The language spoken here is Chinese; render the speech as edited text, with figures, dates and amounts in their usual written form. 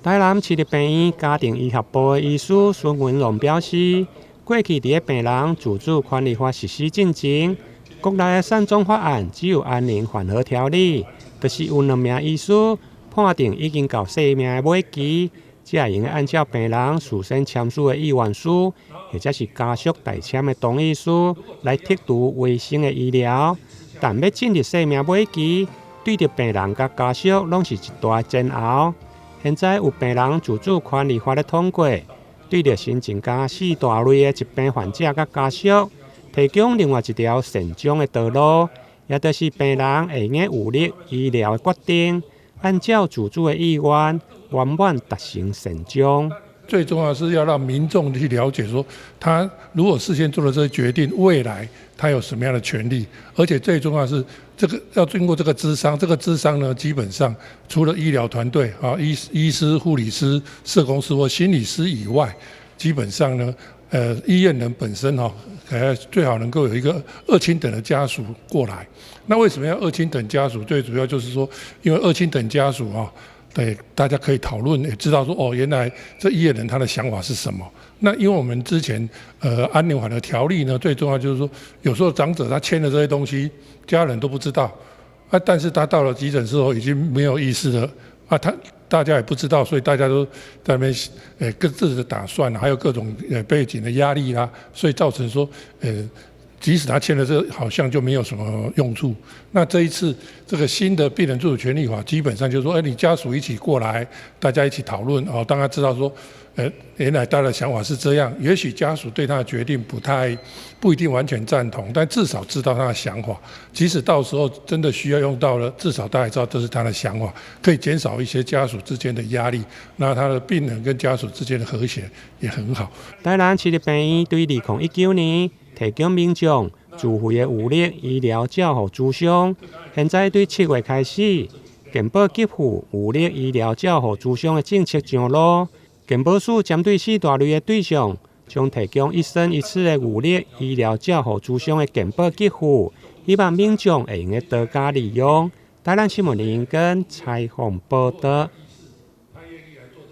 台南市立病院家庭医学部的医师孙文龙表示，过去伫个病人自主权利法实施进程，国内的善终法案只有安宁缓和条例，就是有2名医师判定已经到生命的尾期，才会用按照病人事先签署的意愿书，或者是家属代签的同意书来剔除卫生的医疗。但要进入生命尾期，对着病人甲家属拢是一大煎熬。现在有病人自主权利法的通过，对着新增加4大类的疾病患者甲家属，提供另外一条善终的道路，也就是病人会用有力医疗的决定，按照自主的意愿，圆满达成善终。最重要是要让民众去了解说，他如果事先做了这些决定，未来他有什么样的权利，而且最重要是这个要经过这个咨商，这个咨商呢，基本上除了医疗团队啊，医师、护理师、社工师或心理师以外，基本上呢，医院人本身最好能够有一个2亲等的家属过来。那为什么要2亲等家属？最主要就是说，因为2亲等家属对，大家可以讨论，也知道说原来这医院人他的想法是什么。那因为我们之前安宁缓和条例呢，最重要就是说，有时候长者他签了这些东西，家人都不知道但是他到了急诊室后已经没有意识了大家也不知道，所以大家都在那边各自的打算还有各种背景的压力啦，所以造成说即使他签了这好像就没有什么用处。那这一次这个新的病人自主权利法，基本上就是说，你家属一起过来，大家一起讨论当然知道说，原来大家的想法是这样。也许家属对他的决定不一定完全赞同，但至少知道他的想法。即使到时候真的需要用到了，至少大家知道这是他的想法，可以减少一些家属之间的压力。那他的病人跟家属之间的和谐也很好。台南市立病院对2019年提供民众自费的有力医疗照护咨商，现在对7月开始，健保给付有力医疗照护咨商的政策上路。健保署针对4大类的对象，将提供1生1次的有力医疗照护咨商的健保给付，希望民众会用多加利用。台南新闻林跟采访报道。